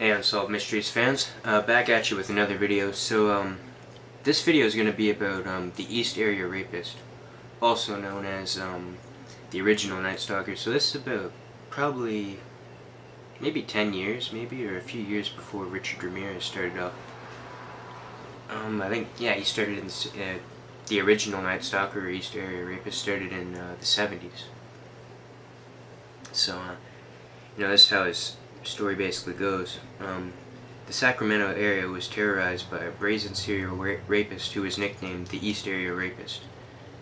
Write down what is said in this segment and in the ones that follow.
Hey Unsolved Mysteries fans, back at you with another video. So this video is going to be about the East Area Rapist, also known as the original Nightstalker. So this is about probably maybe 10 years, or a few years before Richard Ramirez started up. I think, yeah, he started in the original Nightstalker or East Area Rapist started in the 70s. So, this is how his story basically goes. The Sacramento area was terrorized by a brazen serial rapist who was nicknamed the East Area Rapist.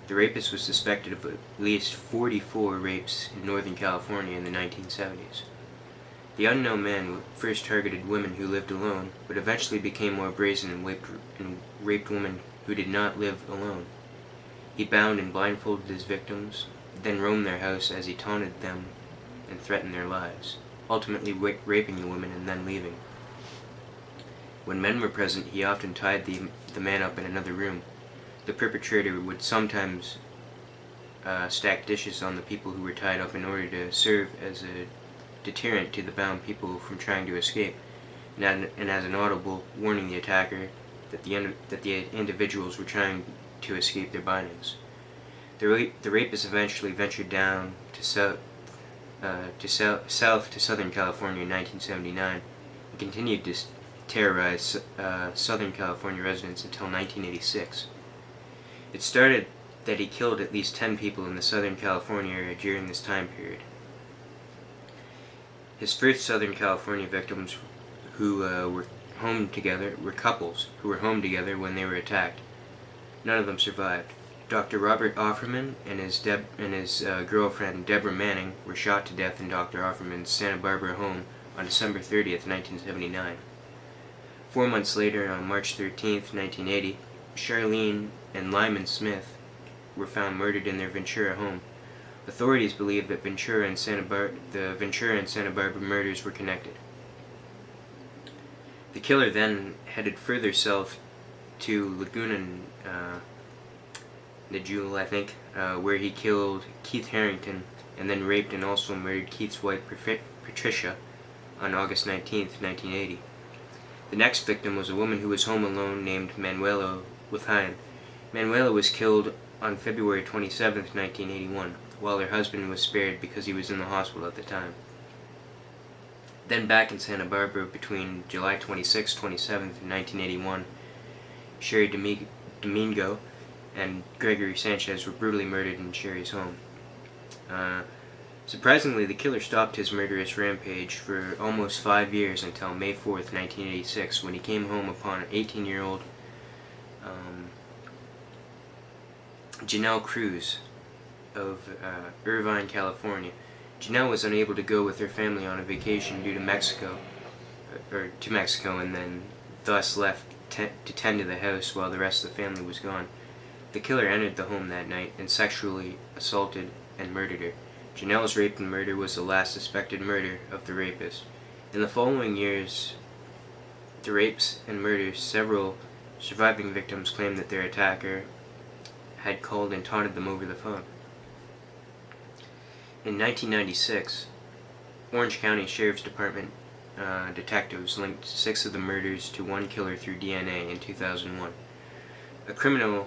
The rapist was suspected of at least 44 rapes in Northern California in the 1970s. The unknown man first targeted women who lived alone, but eventually became more brazen and raped women who did not live alone. He bound and blindfolded his victims, then roamed their house as he taunted them and threatened their lives, ultimately raping the women and then leaving. When men were present, he often tied the man up in another room. The perpetrator would sometimes stack dishes on the people who were tied up in order to serve as a deterrent to the bound people from trying to escape, and as an audible warning the attacker that the individuals were trying to escape their bindings. The rapist eventually ventured down to south to Southern California in 1979 and continued to terrorize Southern California residents until 1986. It started that he killed at least 10 people in the Southern California area during this time period. His first Southern California victims who were home together were couples who were home together when they were attacked. None of them survived. Dr. Robert Offerman and his girlfriend Deborah Manning were shot to death in Dr. Offerman's Santa Barbara home on December 30th, 1979. 4 months later, on March 13th, 1980, Charlene and Lyman Smith were found murdered in their Ventura home. Authorities believe that the Ventura and Santa Barbara murders were connected. The killer then headed further south to Laguna Niguel, I think, where he killed Keith Harrington and then raped and also murdered Keith's wife Patricia on August 19th, 1980. The next victim was a woman who was home alone named Manuela Withain. Manuela was killed on February 27th, 1981, while her husband was spared because he was in the hospital at the time. Then back in Santa Barbara between July 26th, 27th, and 1981, Sherry Domingo and Gregory Sanchez were brutally murdered in Sherry's home. Surprisingly, the killer stopped his murderous rampage for almost 5 years until May 4th, 1986, when he came home upon 18-year-old Janelle Cruz of Irvine, California. Janelle was unable to go with her family on a vacation due to Mexico, and then thus left to tend to the house while the rest of the family was gone. The killer entered the home that night and sexually assaulted and murdered her. Janelle's rape and murder was the last suspected murder of the rapist. In the following years, the rapes and murders, several surviving victims claimed that their attacker had called and taunted them over the phone. In 1996, Orange County Sheriff's Department detectives linked 6 of the murders to one killer through DNA in 2001. A criminal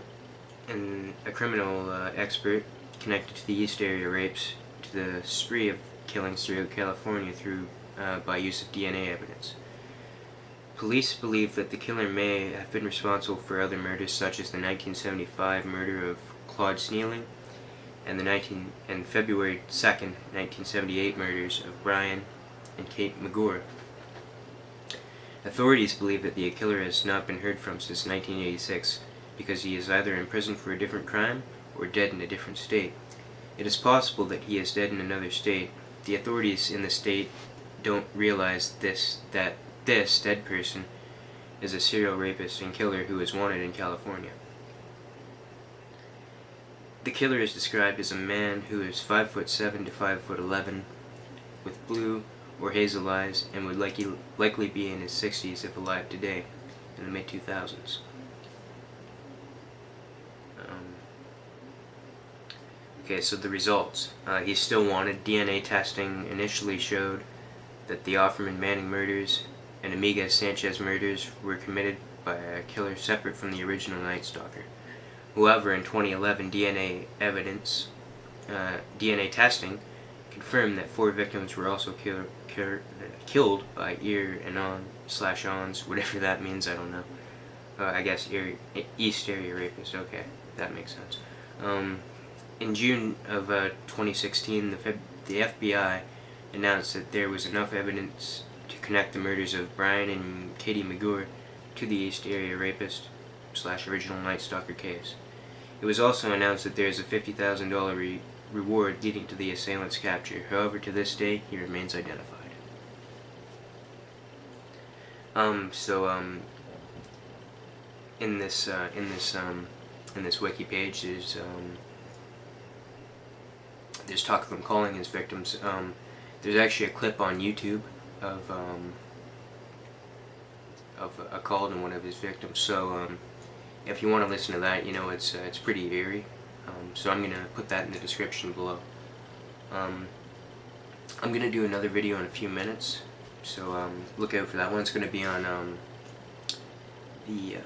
expert connected to the East Area rapes to the spree of killings throughout California by use of DNA evidence. Police believe that the killer may have been responsible for other murders such as the 1975 murder of Claude Snealing and the February 2nd, 1978 murders of Brian and Kate McGore. Authorities believe that the killer has not been heard from since 1986 because he is either in prison for a different crime or dead in a different state. It is possible that he is dead in another state. The authorities in the state don't realize that this dead person is a serial rapist and killer who is wanted in California. The killer is described as a man who is 5'7" to 5'11", with blue or hazel eyes, and would likely be in his 60s if alive today, in the mid-2000s. Okay, so the results. He's still wanted. DNA testing initially showed that the Offerman Manning murders and Amiga Sanchez murders were committed by a killer separate from the original Nightstalker. However, in 2011, DNA testing confirmed that 4 victims were also killed by ear and ons, whatever that means, I don't know. I guess East Area Rapist, okay, that makes sense. In June of 2016, the FBI announced that there was enough evidence to connect the murders of Brian and Katie McGuire to the East Area Rapist / original Nightstalker case. It was also announced that there is a $50,000 reward leading to the assailant's capture. However, to this day, he remains identified. In this wiki page, there's talk of them calling his victims. There's actually a clip on YouTube of a call to one of his victims. So if you want to listen to that, you know, it's pretty eerie. So I'm gonna put that in the description below. I'm gonna do another video in a few minutes, so look out for that one. It's gonna be on the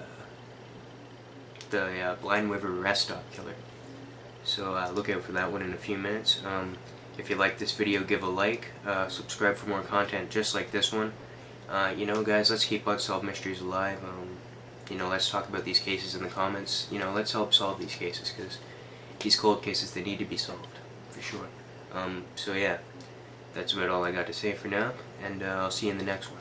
Blind River rest stop killer. So look out for that one in a few minutes. If you like this video, give a like, subscribe for more content just like this one. You know, guys, let's keep Unsolved Mysteries alive. You know, let's talk about these cases in the comments. You know, let's help solve these cases, because these cold cases, they need to be solved, for sure. So yeah, that's about all I got to say for now, and I'll see you in the next one.